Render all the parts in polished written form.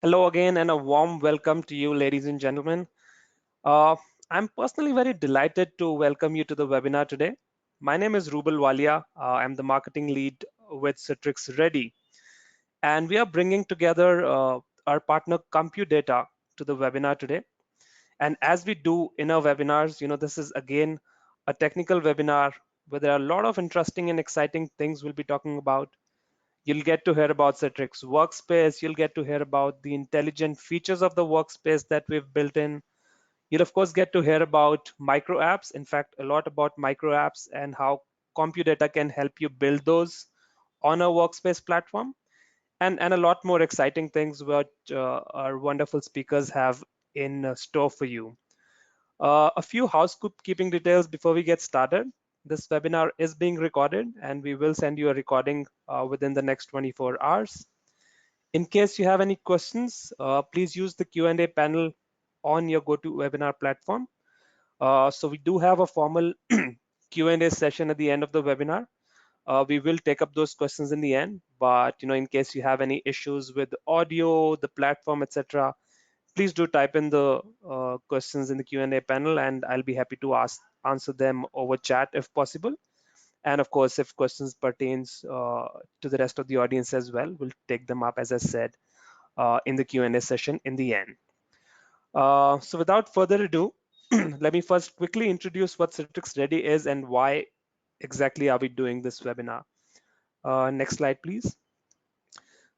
Hello again, and a warm welcome to you, ladies and gentlemen. Uh, I'm personally very delighted to welcome you to the webinar today. My name is Rubal Walia. I'm the marketing lead with Citrix Ready, and we are bringing together our partner CompuData to the webinar today. And as we do in our webinars, this is again a technical webinar where there are a lot of interesting and exciting things we'll be talking about. You'll get to hear about Citrix Workspace. You'll get to hear about the intelligent features of the workspace that we've built in. You'll of course get to hear about micro apps. In fact, a lot about micro apps and how CompuData can help you build those on a workspace platform, and a lot more exciting things what our wonderful speakers have in store for you. A few housekeeping details before we get started. This webinar is being recorded and we will send you a recording within the next 24 hours. In case you have any questions, please use the Q&A panel on your GoToWebinar platform. So we do have a formal Q&A session at the end of the webinar. We will take up those questions in the end, but in case you have any issues with the audio, the platform, etc., please do type in the questions in the Q&A panel, and I'll be happy to answer them over chat if possible. And of course, if questions pertains to the rest of the audience as well, we'll take them up, as I said, in the Q&A session in the end. So without further ado, let me first quickly introduce what Citrix Ready is and why exactly are we doing this webinar. Next slide, please.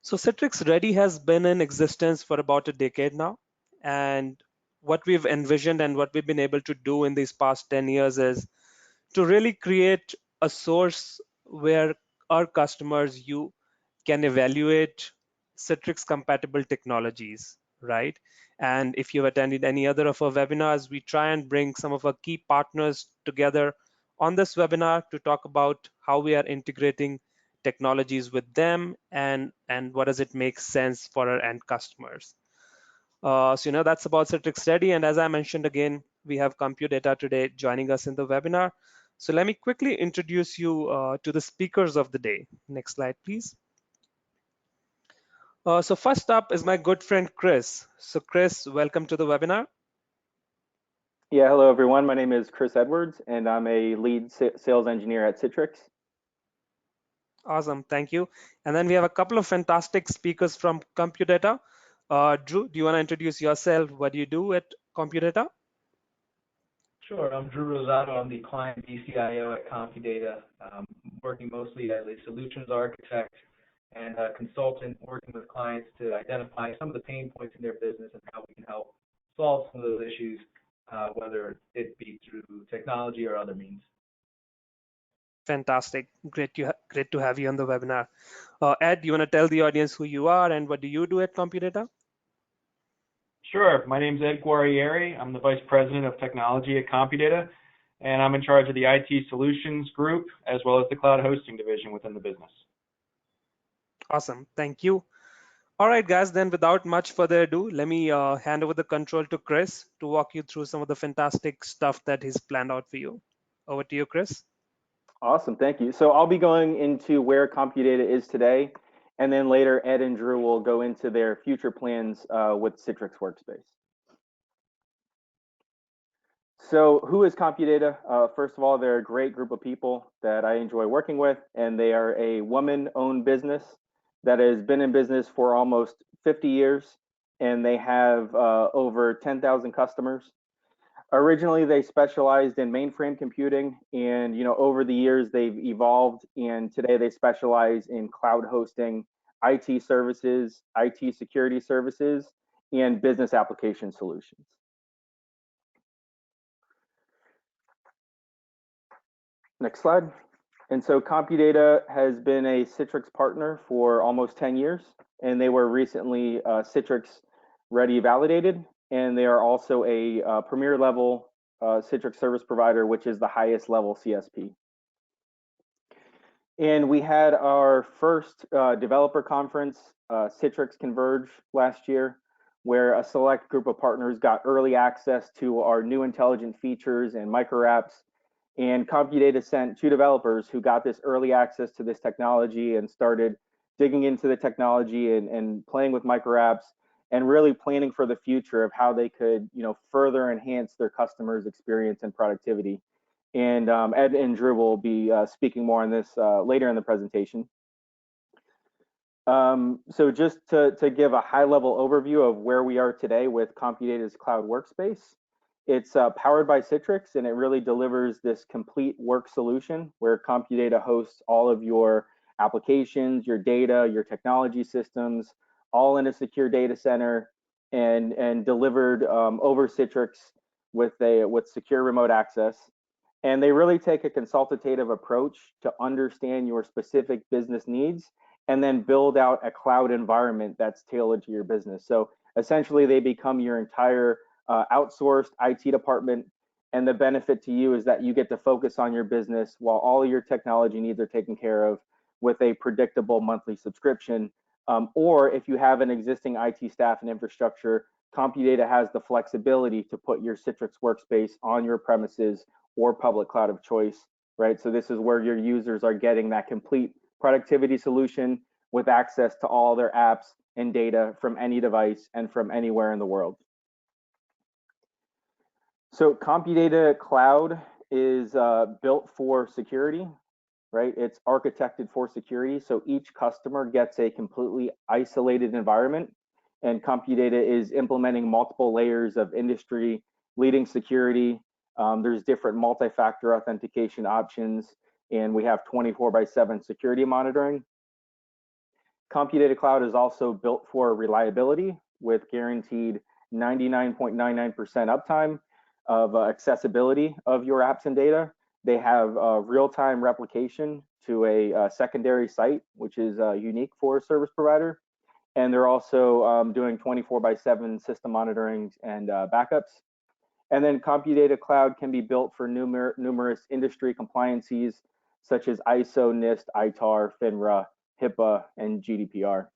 So Citrix Ready has been in existence for about a decade now. And what we've envisioned and what we've been able to do in these past 10 years is to really create a source where our customers you can evaluate Citrix compatible technologies, right? And if you've attended any other of our webinars, we try and bring some of our key partners together on this webinar to talk about how we are integrating technologies with them and what does it make sense for our end customers. So that's about Citrix Ready. And as I mentioned again, we have CompuData today joining us in the webinar. So let me quickly introduce you to the speakers of the day. Next slide, please. So first up is my good friend Chris. So Chris, welcome to the webinar. Yeah, hello everyone. My name is Chris Edwards, and I'm a lead sales engineer at Citrix. Awesome, thank you. And then we have a couple of fantastic speakers from CompuData. Drew, do you want to introduce yourself? What do you do at CompuData? Sure, I'm Drew Rosato. I'm the client DCIO at CompuData, working mostly as a solutions architect and a consultant, working with clients to identify some of the pain points in their business and how we can help solve some of those issues, whether it be through technology or other means. Fantastic, great to have you on the webinar. Ed, do you want to tell the audience who you are and what do you do at CompuData? Sure. My name is Ed Guarrieri. I'm the Vice President of Technology at CompuData, and I'm in charge of the IT Solutions Group as well as the Cloud Hosting Division within the business. Awesome, thank you. All right, guys, then without much further ado, let me hand over the control to Chris to walk you through some of the fantastic stuff that he's planned out for you. Over to you, Chris. Awesome, thank you. So I'll be going into where CompuData is today, and then later Ed and Drew will go into their future plans with Citrix Workspace. So who is CompuData? First of all, they're a great group of people that I enjoy working with, and they are a woman-owned business that has been in business for almost 50 years, and they have over 10,000 customers. Originally, they specialized in mainframe computing, and over the years they've evolved, and today they specialize in cloud hosting, IT services, IT security services, and business application solutions. Next slide. And so CompuData has been a Citrix partner for almost 10 years, and they were recently Citrix Ready validated, and they are also a premier level Citrix service provider, which is the highest level CSP. And we had our first developer conference, Citrix Converge, last year, where a select group of partners got early access to our new intelligent features and micro apps. And CompuData sent 2 developers who got this early access to this technology and started digging into the technology and playing with micro apps. and really planning for the future of how they could, further enhance their customers' experience and productivity. And Ed and Drew will be speaking more on this later in the presentation. So just to give a high-level overview of where we are today with CompuData's Cloud Workspace, it's powered by Citrix, and it really delivers this complete work solution where CompuData hosts all of your applications, your data, your technology systems, all in a secure data center and delivered over Citrix with secure remote access. And they really take a consultative approach to understand your specific business needs and then build out a cloud environment that's tailored to your business. So essentially, they become your entire outsourced IT department. And the benefit to you is that you get to focus on your business while all of your technology needs are taken care of with a predictable monthly subscription. Or if you have an existing IT staff and infrastructure, CompuData has the flexibility to put your Citrix Workspace on your premises or public cloud of choice, right? So this is where your users are getting that complete productivity solution with access to all their apps and data from any device and from anywhere in the world. So CompuData Cloud is built for security, right? It's architected for security. So each customer gets a completely isolated environment, and CompuData is implementing multiple layers of industry leading security. There's different multi-factor authentication options, and we have 24/7 security monitoring. CompuData Cloud is also built for reliability with guaranteed 99.99% uptime of accessibility of your apps and data. They have real-time replication to a secondary site, which is unique for a service provider. And they're also doing 24/7 system monitoring and backups. And then CompuData Cloud can be built for numerous industry compliances such as ISO, NIST, ITAR, FINRA, HIPAA, and GDPR.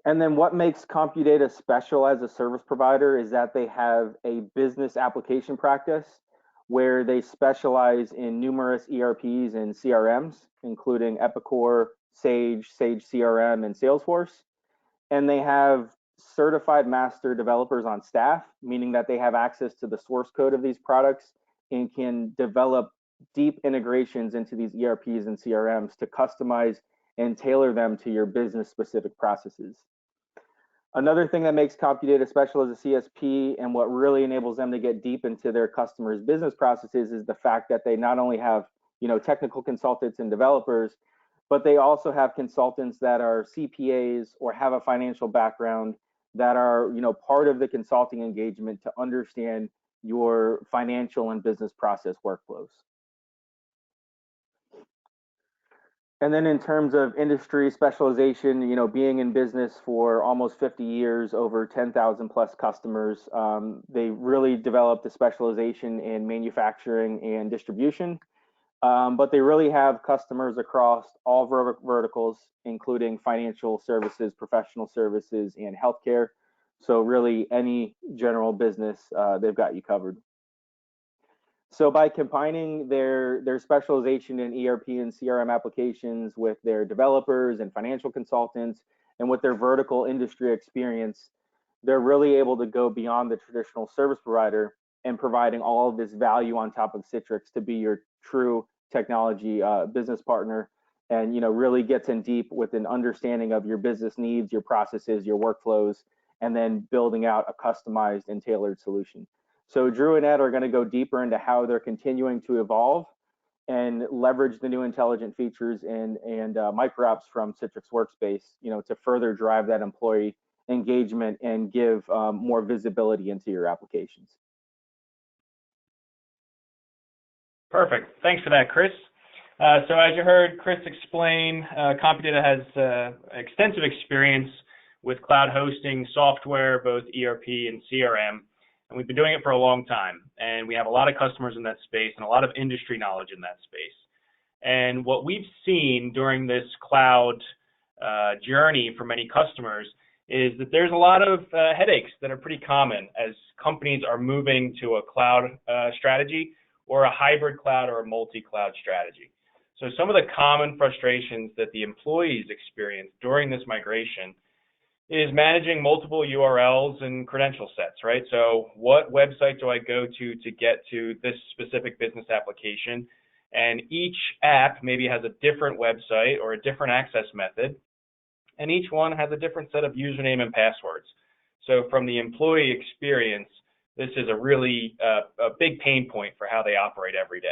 And then what makes CompuData special as a service provider is that they have a business application practice where they specialize in numerous ERPs and CRMs, including Epicor, Sage CRM, and Salesforce. And they have certified master developers on staff, meaning that they have access to the source code of these products and can develop deep integrations into these ERPs and CRMs to customize and tailor them to your business specific processes. Another thing that makes CompuData special as a CSP and what really enables them to get deep into their customers' business processes is the fact that they not only have, technical consultants and developers, but they also have consultants that are CPAs or have a financial background that are, part of the consulting engagement to understand your financial and business process workflows. And then in terms of industry specialization, being in business for almost 50 years, over 10,000 plus customers, they really developed a specialization in manufacturing and distribution. But they really have customers across all verticals, including financial services, professional services, and healthcare. So really any general business, they've got you covered. So by combining their specialization in ERP and CRM applications with their developers and financial consultants and with their vertical industry experience, they're really able to go beyond the traditional service provider and providing all of this value on top of Citrix to be your true technology business partner, and really gets in deep with an understanding of your business needs, your processes, your workflows, and then building out a customized and tailored solution. So Drew and Ed are going to go deeper into how they're continuing to evolve and leverage the new intelligent features and micro apps from Citrix Workspace, to further drive that employee engagement and give more visibility into your applications. Perfect. Thanks for that, Chris. So as you heard Chris explain, CompuData has extensive experience with cloud hosting software, both ERP and CRM. And we've been doing it for a long time, and we have a lot of customers in that space and a lot of industry knowledge in that space. And what we've seen during this cloud journey for many customers is that there's a lot of headaches that are pretty common as companies are moving to a cloud strategy or a hybrid cloud or a multi-cloud strategy. So some of the common frustrations that the employees experience during this migration is managing multiple URLs and credential sets, right? So what website do I go to get to this specific business application? And each app maybe has a different website or a different access method, and each one has a different set of username and passwords. So from the employee experience, this is a really a big pain point for how they operate every day.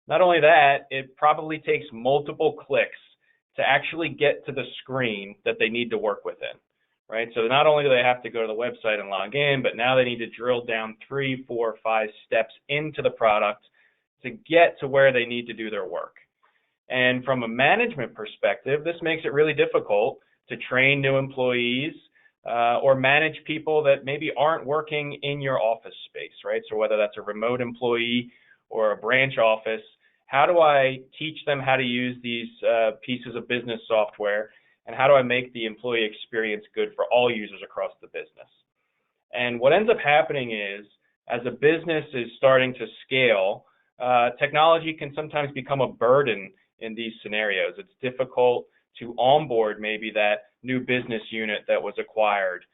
Not only that, it probably takes multiple clicks to actually get to the screen that they need to work within, right? So not only do they have to go to the website and log in, but now they need to drill down 3, 4, 5 steps into the product to get to where they need to do their work. And from a management perspective, this makes it really difficult to train new employees or manage people that maybe aren't working in your office space, right? So whether that's a remote employee or a branch office, how do I teach them how to use these pieces of business software, and how do I make the employee experience good for all users across the business? And what ends up happening is, as a business is starting to scale, technology can sometimes become a burden in these scenarios. It's difficult to onboard maybe that new business unit that was acquired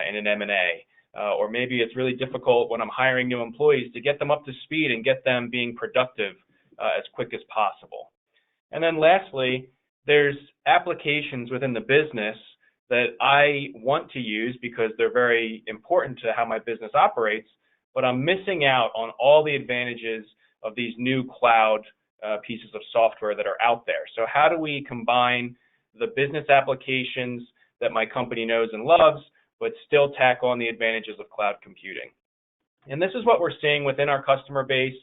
in an M&A. Or maybe it's really difficult when I'm hiring new employees to get them up to speed and get them being productive as quick as possible. And then lastly, there's applications within the business that I want to use because they're very important to how my business operates, but I'm missing out on all the advantages of these new cloud pieces of software that are out there. So how do we combine the business applications that my company knows and loves, but still tack on the advantages of cloud computing? And this is what we're seeing within our customer base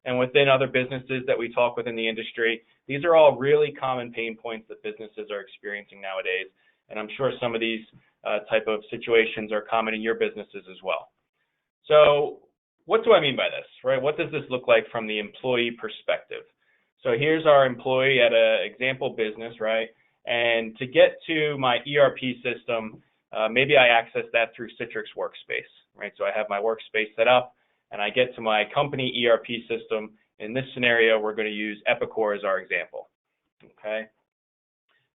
and within other businesses that we talk with in the industry. These are all really common pain points that businesses are experiencing nowadays. And I'm sure some of these type of situations are common in your businesses as well. So what do I mean by this, right? What does this look like from the employee perspective? So here's our employee at an example business, right? And to get to my ERP system, maybe I access that through Citrix Workspace, right? So I have my workspace set up, and I get to my company ERP system. In this scenario, we're going to use Epicor as our example, okay?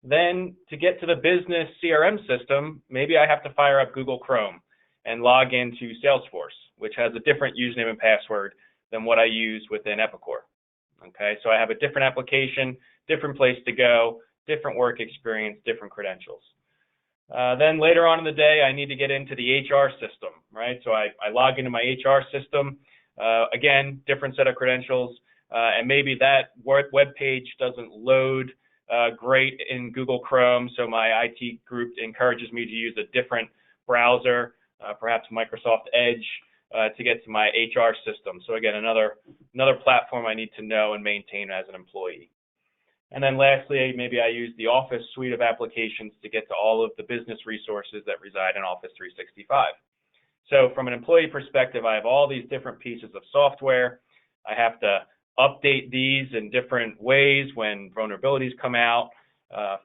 Then to get to the business CRM system, maybe I have to fire up Google Chrome and log into Salesforce, which has a different username and password than what I use within Epicor, okay? So I have a different application, different place to go, different work experience, different credentials. Then later on in the day, I need to get into the HR system, right? So I log into my HR system, again, different set of credentials, and maybe that web page doesn't load great in Google Chrome, so my IT group encourages me to use a different browser, perhaps Microsoft Edge, to get to my HR system. So again, another platform I need to know and maintain as an employee. And then lastly, maybe I use the Office suite of applications to get to all of the business resources that reside in Office 365. So from an employee perspective, I have all these different pieces of software. I have to update these in different ways when vulnerabilities come out.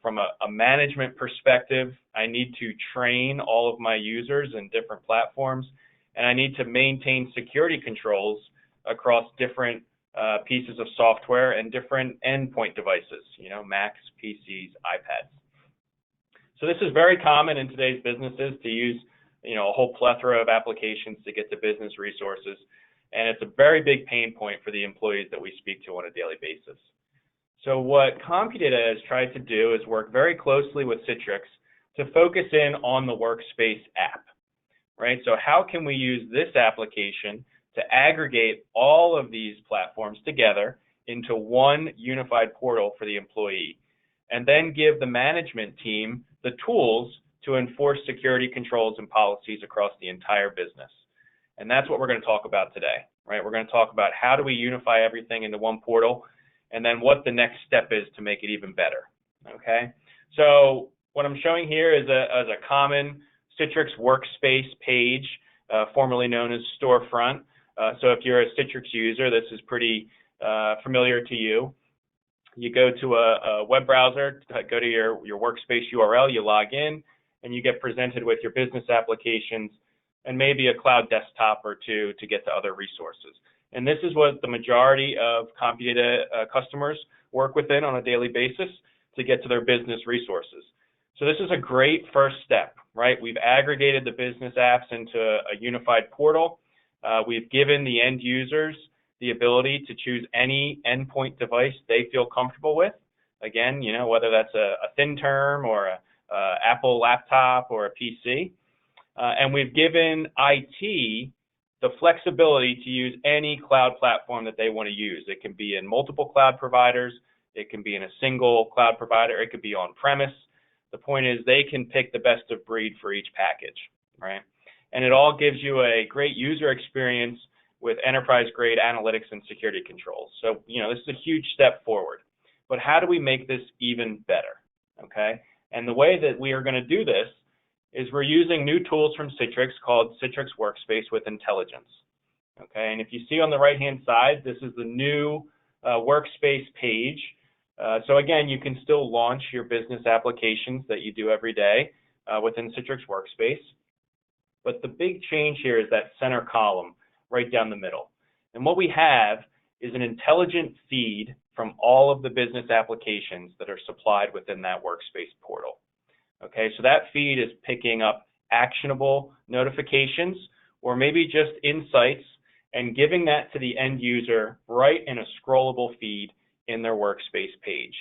From a management perspective, I need to train all of my users in different platforms, and I need to maintain security controls across different pieces of software and different endpoint devices, Macs, PCs, iPads. So this is very common in today's businesses to use, a whole plethora of applications to get to business resources. And it's a very big pain point for the employees that we speak to on a daily basis. So what CompuData has tried to do is work very closely with Citrix to focus in on the Workspace app, right? So how can we use this application to aggregate all of these platforms together into one unified portal for the employee, and then give the management team the tools to enforce security controls and policies across the entire business. And that's what we're going to talk about today, right? We're going to talk about how do we unify everything into one portal, and then what the next step is to make it even better, okay? So what I'm showing here is a common Citrix Workspace page, formerly known as Storefront. So if you're a Citrix user, this is pretty familiar to you. You go to a web browser, go to your Workspace URL, you log in, and you get presented with your business applications and maybe a cloud desktop or two to get to other resources. And this is what the majority of CompuData customers work within on a daily basis to get to their business resources. So this is a great first step, right? We've aggregated the business apps into a unified portal. We've given the end users the ability to choose any endpoint device they feel comfortable with. Again, whether that's a thin term or a Apple laptop or a PC. And we've given IT the flexibility to use any cloud platform that they want to use. It can be in multiple cloud providers. It can be in a single cloud provider. It could be on-premise. The point is they can pick the best of breed for each package, right? And it all gives you a great user experience with enterprise-grade analytics and security controls. So, this is a huge step forward. But how do we make this even better, okay? And the way that we are going to do this is we're using new tools from Citrix called Citrix Workspace with Intelligence, okay? And if you see on the right-hand side, this is the new Workspace page. So again, you can still launch your business applications that you do every day within Citrix Workspace. But the big change here is that center column right down the middle. And what we have is an intelligent feed from all of the business applications that are supplied within that Workspace portal. Okay, so that feed is picking up actionable notifications or maybe just insights and giving that to the end user right in a scrollable feed in their Workspace page.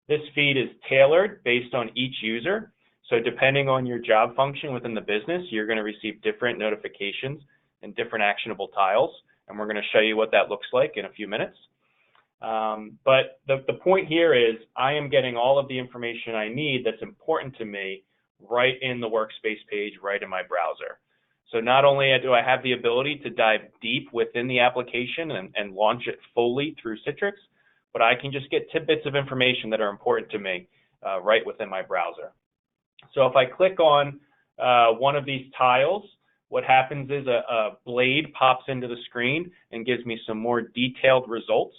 This feed is tailored based on each user. So depending on your job function within the business, you're going to receive different notifications and different actionable tiles. And we're going to show you what that looks like in a few minutes. But the point here is I am getting all of the information I need that's important to me right in the Workspace page, right in my browser. So not only do I have the ability to dive deep within the application and launch it fully through Citrix, but I can just get tidbits of information that are important to me right within my browser. So if I click on one of these tiles, what happens is a blade pops into the screen and gives me some more detailed results.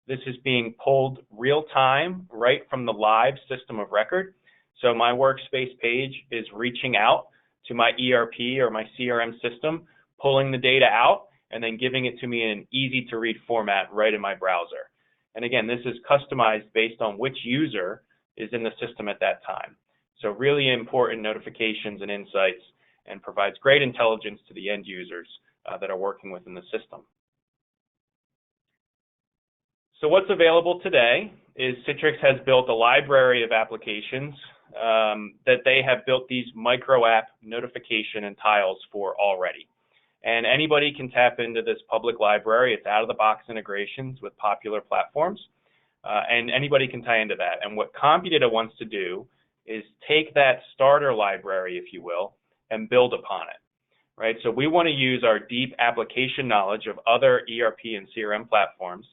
This is being pulled real time right from the live system of record. So my Workspace page is reaching out to my ERP or my CRM system, pulling the data out, and then giving it to me in an easy to read format right in my browser. And again, this is customized based on which user is in the system at that time. So really important notifications and insights, and provides great intelligence to the end users that are working within the system. So what's available today is Citrix has built a library of applications that they have built these micro app notification and tiles for already. And anybody can tap into this public library. It's out-of-the-box integrations with popular platforms, and anybody can tie into that. And what CompuData wants to do is take that starter library, if you will, and build upon it, right? So we want to use our deep application knowledge of other ERP and CRM platforms,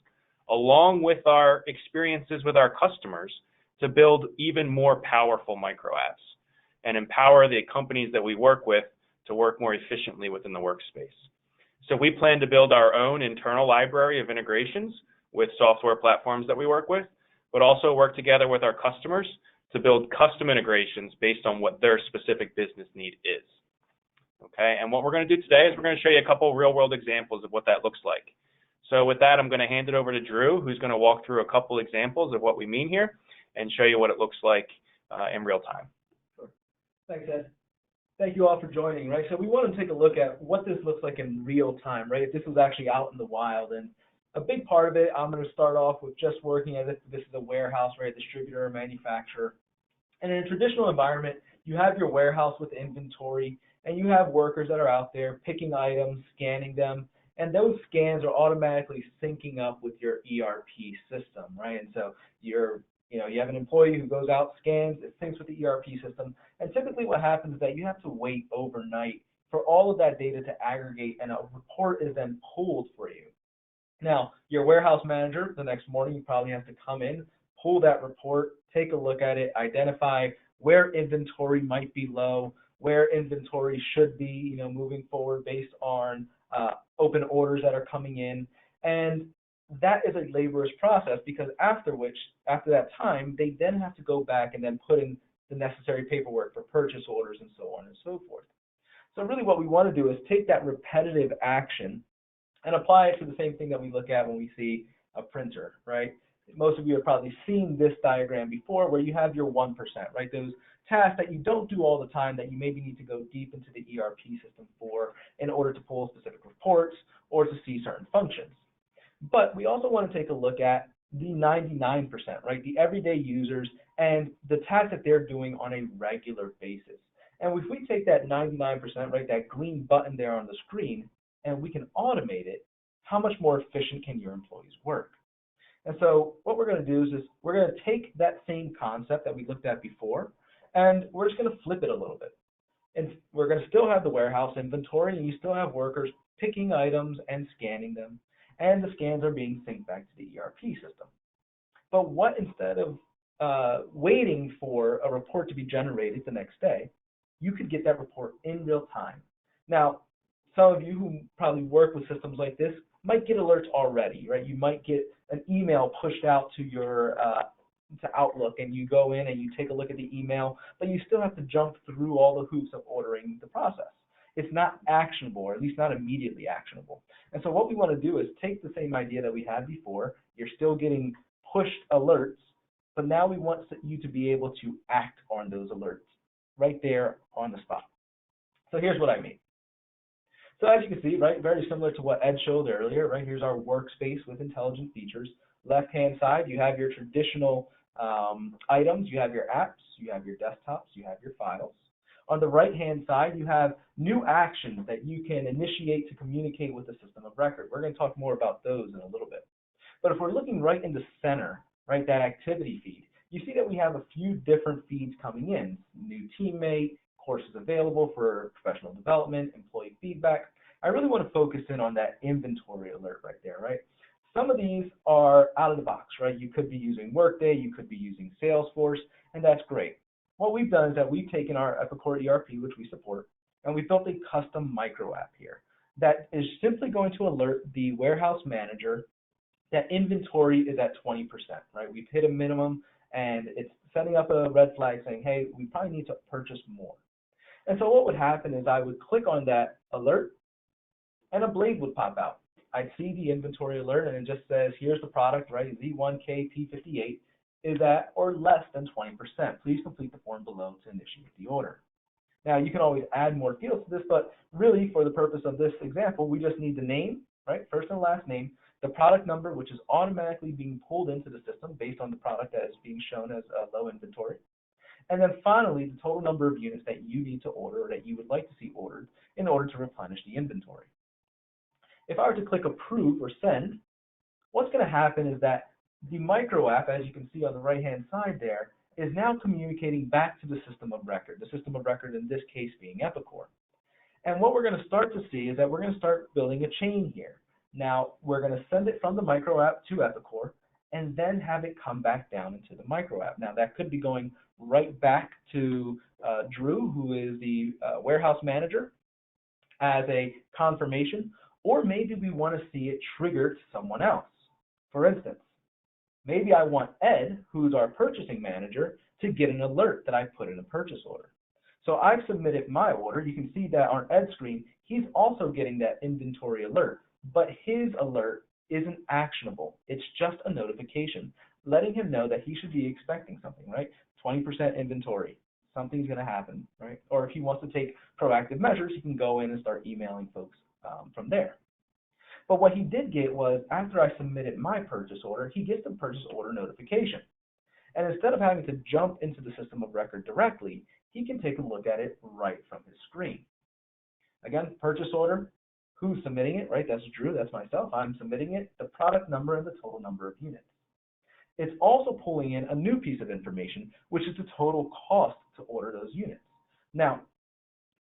along with our experiences with our customers, to build even more powerful micro apps and empower the companies that we work with to work more efficiently within the workspace. So we plan to build our own internal library of integrations with software platforms that we work with, but also work together with our customers to build custom integrations based on what their specific business need is. Okay, and what we're going to do today is we're going to show you a couple real-world examples of what that looks like. So with that, I'm going to hand it over to Drew, who's going to walk through a couple examples of what we mean here and show you what it looks like in real time. Sure. Thanks, Ed. Thank you all for joining, right? So we want to take a look at what this looks like in real time, right? If this was actually out in the wild. And a big part of it, I'm going to start off with just working as if this is a warehouse, right? A distributor or manufacturer. And in a traditional environment, you have your warehouse with inventory, and you have workers that are out there picking items, scanning them, and those scans are automatically syncing up with your ERP system, right? And so you have an employee who goes out, scans, it syncs with the ERP system, and typically what happens is that you have to wait overnight for all of that data to aggregate, and a report is then pulled for you. Now, your warehouse manager, the next morning, you probably have to come in, pull that report, take a look at it, identify where inventory might be low, where inventory should be, moving forward based on open orders that are coming in. And that is a laborious process, because after that time, they then have to go back and then put in the necessary paperwork for purchase orders and so on and so forth. So really what we want to do is take that repetitive action and apply it to the same thing that we look at when we see a printer, right? Most of you have probably seen this diagram before, where you have your 1%, right? Those tasks that you don't do all the time that you maybe need to go deep into the ERP system for in order to pull specific reports or to see certain functions. But we also want to take a look at the 99%, right? The everyday users and the tasks that they're doing on a regular basis. And if we take that 99%, right, that green button there on the screen, and we can automate it, how much more efficient can your employees work? And so what we're going to do is we're going to take that same concept that we looked at before, and we're just going to flip it a little bit. And we're going to still have the warehouse inventory, and you still have workers picking items and scanning them, and the scans are being synced back to the ERP system. But what, instead of waiting for a report to be generated the next day, you could get that report in real time. Now, some of you who probably work with systems like this might get alerts already, right? You might get an email pushed out to your to Outlook, and you go in and you take a look at the email, but you still have to jump through all the hoops of ordering the process. It's not actionable, or at least not immediately actionable. And so what we want to do is take the same idea that we had before. You're still getting pushed alerts, but now we want you to be able to act on those alerts right there on the spot. So here's what I mean. So as you can see, right, very similar to what Ed showed earlier, right, here's our workspace with intelligent features. Left-hand side, you have your traditional items, you have your apps, you have your desktops, you have your files. On the right-hand side, you have new actions that you can initiate to communicate with the system of record. We're going to talk more about those in a little bit. But if we're looking right in the center, right, that activity feed, you see that we have a few different feeds coming in. New teammate, courses available for professional development, employee feedback. I really want to focus in on that inventory alert right there, right? Some of these are out of the box, right? You could be using Workday, you could be using Salesforce, and that's great. What we've done is that we've taken our Epicor ERP, which we support, and we built a custom micro app here that is simply going to alert the warehouse manager that inventory is at 20%, right? We've hit a minimum, and it's setting up a red flag saying, hey, we probably need to purchase more. And so what would happen is I would click on that alert, and a blade would pop out. I'd see the inventory alert, and it just says, here's the product, right? Z1KP58 is at or less than 20%. Please complete the form below to initiate the order. Now, you can always add more fields to this, but really, for the purpose of this example, we just need the name, right? First and last name, the product number, which is automatically being pulled into the system based on the product that is being shown as low inventory. And then finally, the total number of units that you need to order or that you would like to see ordered in order to replenish the inventory. If I were to click approve or send, what's going to happen is that the micro app, as you can see on the right-hand side there, is now communicating back to the system of record, the system of record in this case being Epicor. And what we're going to start to see is that we're going to start building a chain here. Now, we're going to send it from the micro app to Epicor, and then have it come back down into the micro app. Now, that could be going right back to Drew, who is the warehouse manager, as a confirmation, or maybe we want to see it triggered to someone else. For instance, maybe I want Ed, who's our purchasing manager, to get an alert that I put in a purchase order. So I've submitted my order. You can see that on Ed's screen, he's also getting that inventory alert, but his alert isn't actionable. It's just a notification, letting him know that he should be expecting something, right? 20% inventory, something's going to happen, right? Or if he wants to take proactive measures, he can go in and start emailing folks from there. But what he did get was, after I submitted my purchase order, he gets the purchase order notification. And instead of having to jump into the system of record directly, he can take a look at it right from his screen. Again, purchase order, who's submitting it, right? That's Drew, that's myself. I'm submitting it, the product number, and the total number of units. It's also pulling in a new piece of information, which is the total cost to order those units. Now,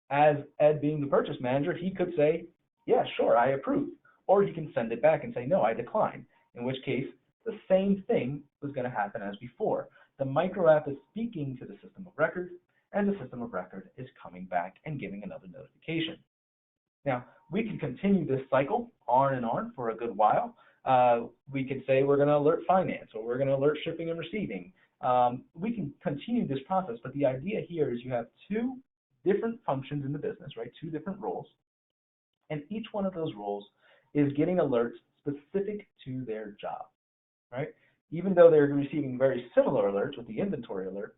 as Ed being the purchase manager, he could say, yeah, sure, I approve. Or he can send it back and say, no, I decline, in which case the same thing was going to happen as before. The micro app is speaking to the system of record, and the system of record is coming back and giving another notification. Now, we can continue this cycle on and on for a good while. We could say we're going to alert finance, or we're going to alert shipping and receiving. We can continue this process, but the idea here is you have two different functions in the business, right? Two different roles, and each one of those roles is getting alerts specific to their job, right? Even though they're receiving very similar alerts with the inventory alert,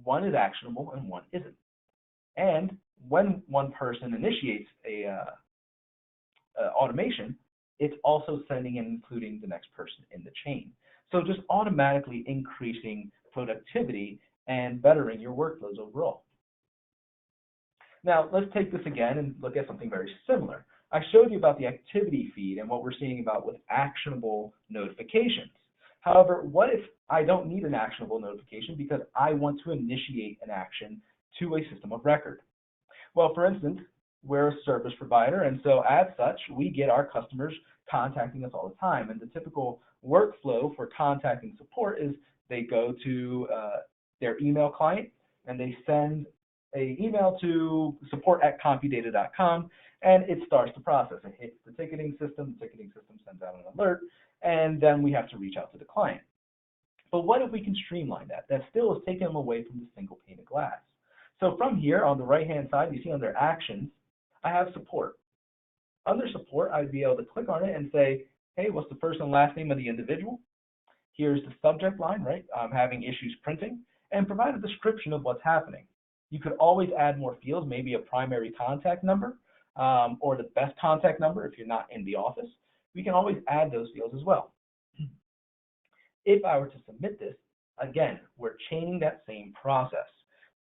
one is actionable and one isn't. And when one person initiates a automation, it's also sending and including the next person in the chain. So just automatically increasing productivity and bettering your workflows overall. Now, let's take this again and look at something very similar. I showed you about the activity feed and what we're seeing about with actionable notifications. However, what if I don't need an actionable notification because I want to initiate an action to a system of record? Well, for instance, we're a service provider, and so as such, we get our customers contacting us all the time. And the typical workflow for contacting support is they go to their email client and they send an email to support@compudata.com, and it starts the process. It hits the ticketing system sends out an alert, and then we have to reach out to the client. But what if we can streamline that? That still is taking them away from the single pane of glass. So from here, on the right-hand side, you see under Actions, I have Support. Under Support, I'd be able to click on it and say, hey, what's the first and last name of the individual? Here's the subject line, right? I'm having issues printing, and provide a description of what's happening. You could always add more fields, maybe a primary contact number, or the best contact number if you're not in the office. We can always add those fields as well. If I were to submit this, again, we're chaining that same process.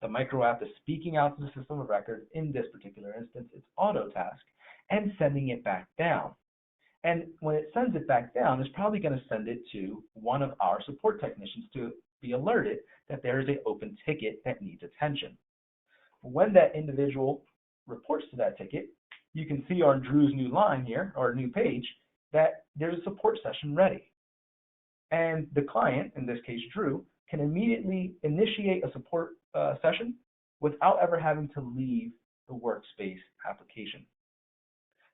The micro app is speaking out to the system of record. In this particular instance, it's AutoTask, and sending it back down. And when it sends it back down, it's probably going to send it to one of our support technicians to be alerted that there is an open ticket that needs attention. When that individual reports to that ticket, you can see on Drew's new line here, or new page, that there's a support session ready. And the client, in this case Drew, can immediately initiate a support session without ever having to leave the Workspace application.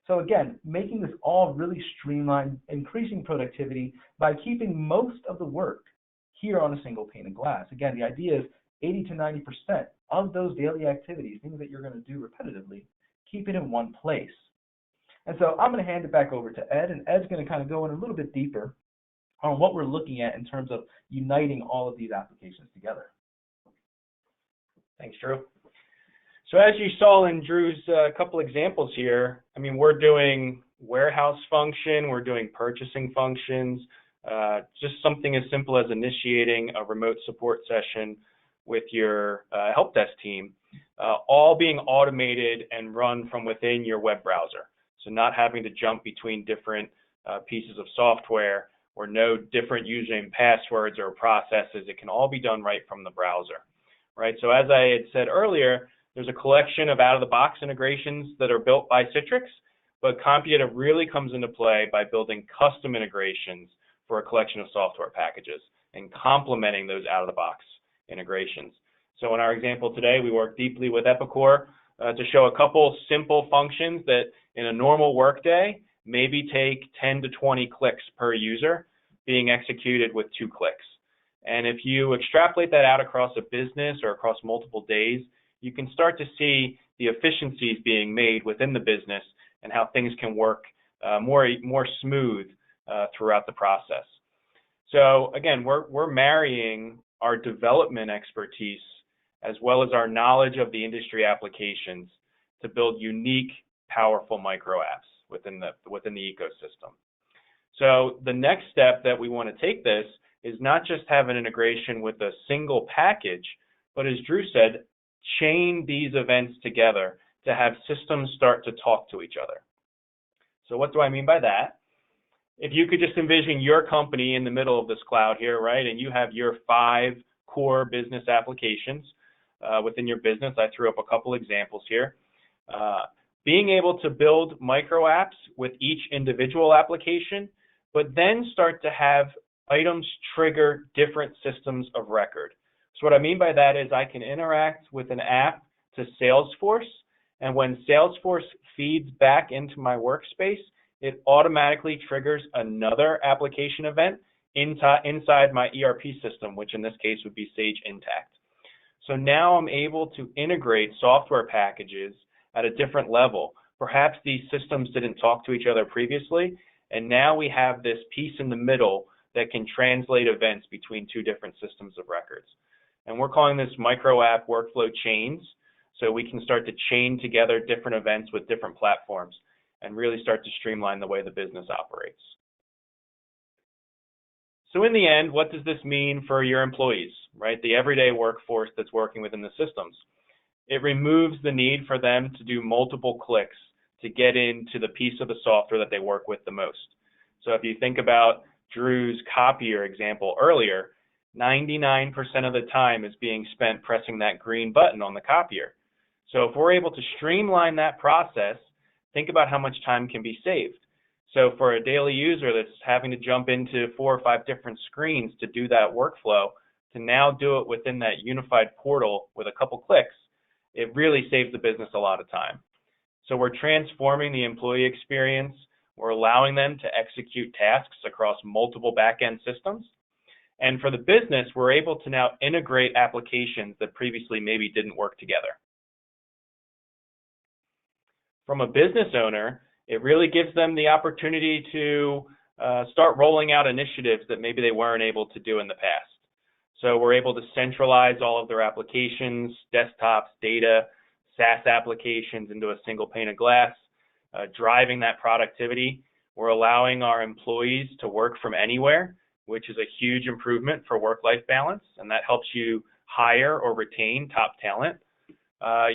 So again, making this all really streamlined, increasing productivity by keeping most of the work here on a single pane of glass. Again, the idea is 80 to 90% of those daily activities, things that you're going to do repetitively, keep it in one place. And so I'm going to hand it back over to Ed, and Ed's going to kind of go in a little bit deeper on what we're looking at in terms of uniting all of these applications together. Thanks, Drew. So as you saw in Drew's couple examples here, I mean, we're doing warehouse function, we're doing purchasing functions, just something as simple as initiating a remote support session with your help desk team, all being automated and run from within your web browser. So not having to jump between different pieces of software or know different username passwords or processes. It can all be done right from the browser, right? So as I had said earlier, there's a collection of out-of-the-box integrations that are built by Citrix, but CompuData really comes into play by building custom integrations for a collection of software packages and complementing those out-of-the-box integrations. So in our example today, we work deeply with Epicor to show a couple simple functions that in a normal workday maybe take 10 to 20 clicks per user being executed with 2 clicks. And if you extrapolate that out across a business or across multiple days, you can start to see the efficiencies being made within the business and how things can work more smooth throughout the process. So again, we're marrying our development expertise as well as our knowledge of the industry applications to build unique, powerful micro apps within the ecosystem. So the next step that we want to take this is not just have an integration with a single package, but as Drew said, chain these events together to have systems start to talk to each other. So what do I mean by that? If you could just envision your company in the middle of this cloud here, right, and you have your 5 core business applications within your business. I threw up a couple examples here. Being able to build micro apps with each individual application, but then start to have items trigger different systems of record. So what I mean by that is I can interact with an app to Salesforce, and when Salesforce feeds back into my workspace, it automatically triggers another application event inside my ERP system, which in this case would be Sage Intacct. So now I'm able to integrate software packages at a different level. Perhaps these systems didn't talk to each other previously, and now we have this piece in the middle that can translate events between 2 different systems of records. And we're calling this micro app workflow chains. So we can start to chain together different events with different platforms and really start to streamline the way the business operates. So in the end, what does this mean for your employees, right? The everyday workforce that's working within the systems. It removes the need for them to do multiple clicks to get into the piece of the software that they work with the most. So if you think about Drew's copier example earlier, 99% of the time is being spent pressing that green button on the copier. So if we're able to streamline that process, think about how much time can be saved. So for a daily user that's having to jump into 4 or 5 different screens to do that workflow, to now do it within that unified portal with a couple clicks, it really saves the business a lot of time. So we're transforming the employee experience. We're allowing them to execute tasks across multiple back-end systems. And for the business, we're able to now integrate applications that previously maybe didn't work together. From a business owner, it really gives them the opportunity to start rolling out initiatives that maybe they weren't able to do in the past. So we're able to centralize all of their applications, desktops, data, SaaS applications into a single pane of glass, driving that productivity. We're allowing our employees to work from anywhere, which is a huge improvement for work-life balance, and that helps you hire or retain top talent.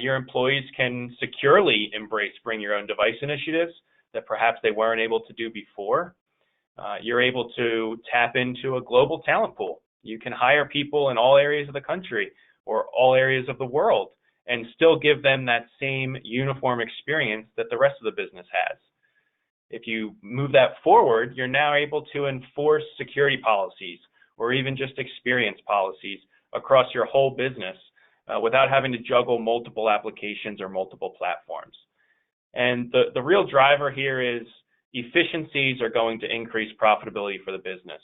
Your employees can securely embrace bring your own device initiatives that perhaps they weren't able to do before. You're able to tap into a global talent pool. You can hire people in all areas of the country or all areas of the world and still give them that same uniform experience that the rest of the business has. If you move that forward, you're now able to enforce security policies or even just experience policies across your whole business without having to juggle multiple applications or multiple platforms. And the real driver here is efficiencies are going to increase profitability for the business.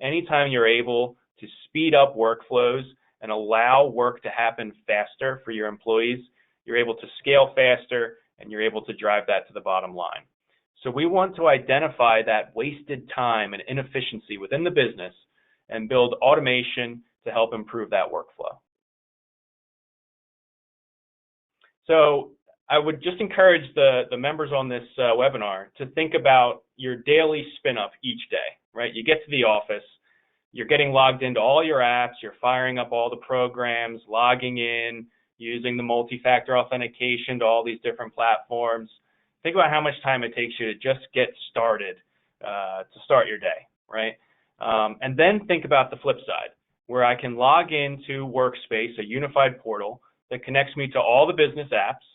Anytime you're able to speed up workflows and allow work to happen faster for your employees, you're able to scale faster and you're able to drive that to the bottom line. So we want to identify that wasted time and inefficiency within the business and build automation to help improve that workflow. So I would just encourage the members on this webinar to think about your daily spin up each day, right? You get to the office, you're getting logged into all your apps, you're firing up all the programs, logging in, using the multi-factor authentication to all these different platforms. Think about how much time it takes you to just get started to start your day, right? And then think about the flip side, where I can log into Workspace, a unified portal that connects me to all the business apps,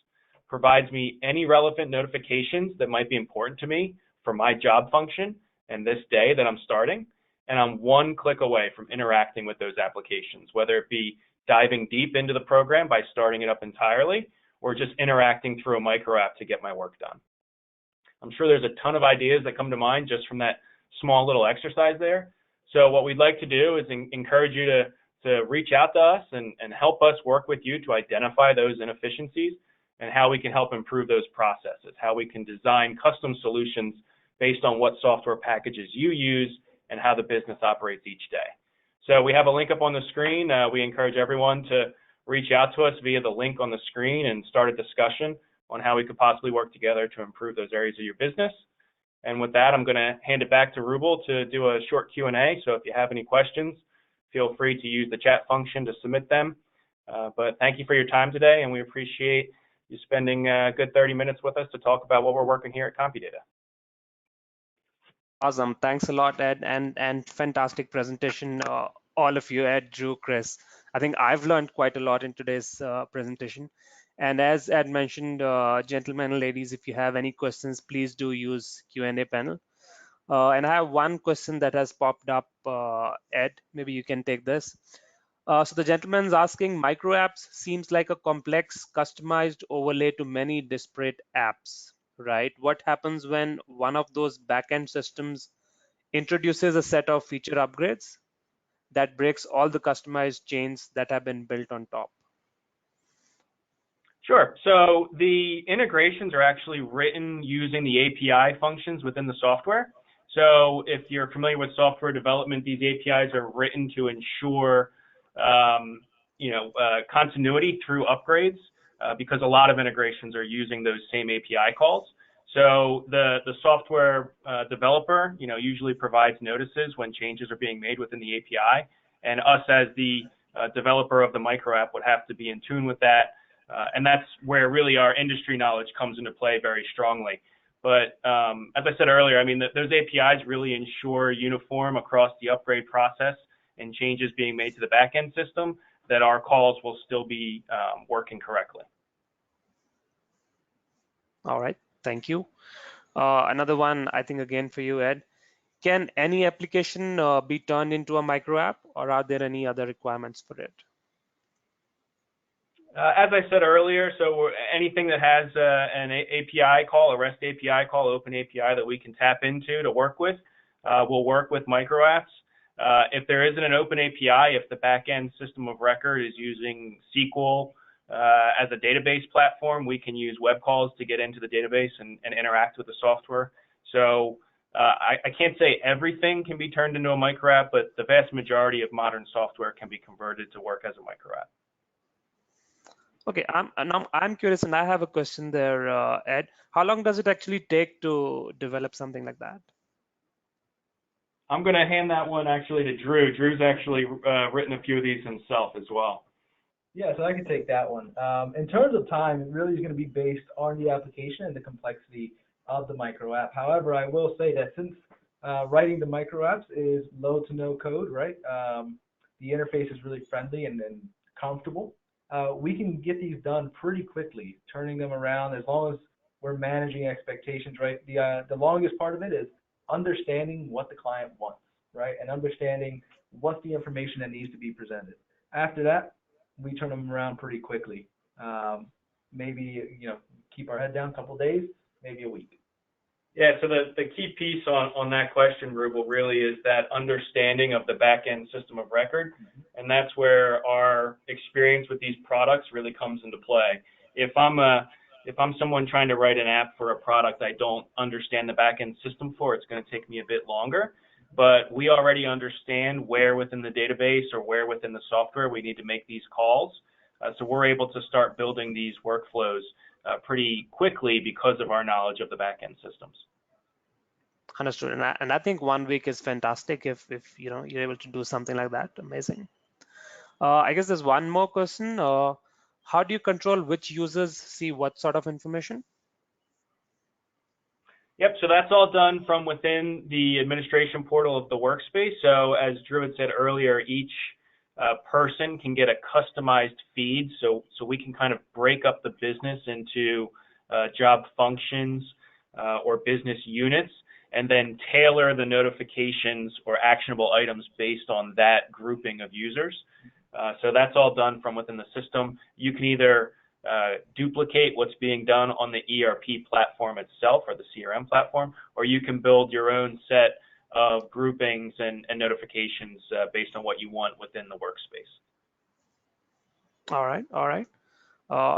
provides me any relevant notifications that might be important to me for my job function and this day that I'm starting, and I'm one click away from interacting with those applications, whether it be diving deep into the program by starting it up entirely, or just interacting through a micro app to get my work done. I'm sure there's a ton of ideas that come to mind just from that small little exercise there. So what we'd like to do is encourage you to reach out to us and help us work with you to identify those inefficiencies and how we can help improve those processes, how we can design custom solutions based on what software packages you use and how the business operates each day. So we have a link up on the screen. We encourage everyone to reach out to us via the link on the screen and start a discussion on how we could possibly work together to improve those areas of your business. And with that, I'm going to hand it back to Rubel to do a short Q&A. So if you have any questions, feel free to use the chat function to submit them. But thank you for your time today, and we appreciate you spending a good 30 minutes with us to talk about what we're working here at CompuData. Awesome. Thanks a lot, Ed, and fantastic presentation, all of you, Ed, Drew, Chris. I think I've learned quite a lot in today's presentation. And as Ed mentioned, gentlemen and ladies, if you have any questions, please do use Q&A panel. And I have one question that has popped up, Ed, maybe you can take this. So the gentleman's asking, micro apps seems like a complex, customized overlay to many disparate apps, right? What happens when one of those backend systems introduces a set of feature upgrades that breaks all the customized chains that have been built on top? Sure. So the integrations are actually written using the API functions within the software. So if you're familiar with software development, these APIs are written to ensure continuity through upgrades because a lot of integrations are using those same API calls. So the software developer, usually provides notices when changes are being made within the API, and us as the developer of the micro app would have to be in tune with that. And that's where really our industry knowledge comes into play very strongly. But as I said earlier, I mean, those APIs really ensure uniform across the upgrade process and changes being made to the backend system, that our calls will still be working correctly. All right, thank you. Another one, I think again for you, Ed. Can any application be turned into a micro app, or are there any other requirements for it? As I said earlier, so anything that has an API call, a REST API call, open API that we can tap into to work with, will work with micro apps. If there isn't an open API, if the backend system of record is using SQL as a database platform, we can use web calls to get into the database and interact with the software. So I can't say everything can be turned into a micro app, but the vast majority of modern software can be converted to work as a micro app. Okay, I'm curious, and I have a question there, Ed. How long does it actually take to develop something like that? I'm going to hand that one actually to Drew. Drew's actually written a few of these himself as well. Yeah, so I can take that one. In terms of time, it really is going to be based on the application and the complexity of the micro app. However, I will say that since writing the micro apps is low to no code, right? The interface is really friendly and comfortable. We can get these done pretty quickly, turning them around as long as we're managing expectations, right? The longest part of it is understanding what the client wants, right? And understanding what's the information that needs to be presented. After that, we turn them around pretty quickly. Maybe, keep our head down a couple days, maybe a week. Yeah, so the key piece on that question, Rubel, really is that understanding of the back-end system of record, and that's where our experience with these products really comes into play. If I'm someone trying to write an app for a product I don't understand the back-end system for, it's going to take me a bit longer. But we already understand where within the database or where within the software we need to make these calls. So we're able to start building these workflows pretty quickly because of our knowledge of the back-end systems. Understood. And I think 1 week is fantastic if you're able to do something like that. Amazing. I guess there's one more question. How do you control which users see what sort of information? Yep, so that's all done from within the administration portal of the workspace. So as Drew had said earlier, each person can get a customized feed. So we can kind of break up the business into job functions or business units, and then tailor the notifications or actionable items based on that grouping of users. So that's all done from within the system. You can either duplicate what's being done on the ERP platform itself or the CRM platform, or you can build your own set of groupings and notifications based on what you want within the workspace. All right.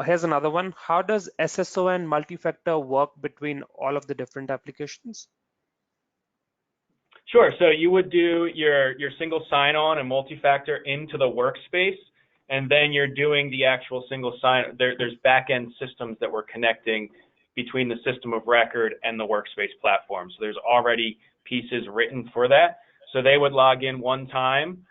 Here's another one. How does SSO and multi-factor work between all of the different applications? Sure. So you would do your single sign-on and multi-factor into the workspace, and then you're doing the actual single sign. There's back-end systems that we're connecting between the system of record and the workspace platform. So there's already pieces written for that. So they would log in one time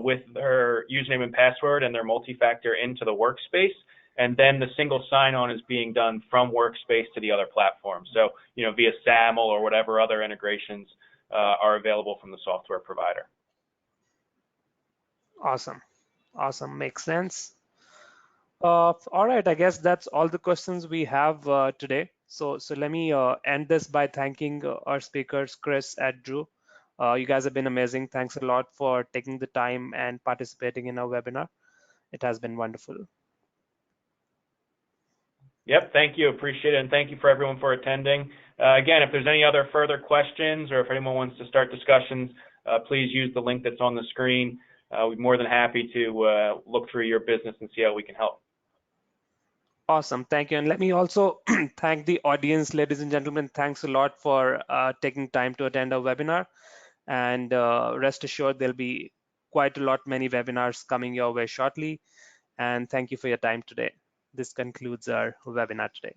with their username and password and their multi-factor into the workspace, and then the single sign-on is being done from workspace to the other platforms. So via SAML or whatever other integrations are available from the software provider. Awesome, makes sense. All right, I guess that's all the questions we have today. So let me end this by thanking our speakers, Chris and Drew. You guys have been amazing. Thanks a lot for taking the time and participating in our webinar. It has been wonderful. Yep, thank you. Appreciate it. And thank you for everyone for attending. Again, if there's any other further questions or if anyone wants to start discussions, please use the link that's on the screen. We're more than happy to look through your business and see how we can help. Awesome, thank you. And let me also thank the audience, ladies and gentlemen. Thanks a lot for taking time to attend our webinar. And rest assured, there'll be quite a lot many webinars coming your way shortly. And thank you for your time today. This concludes our webinar today.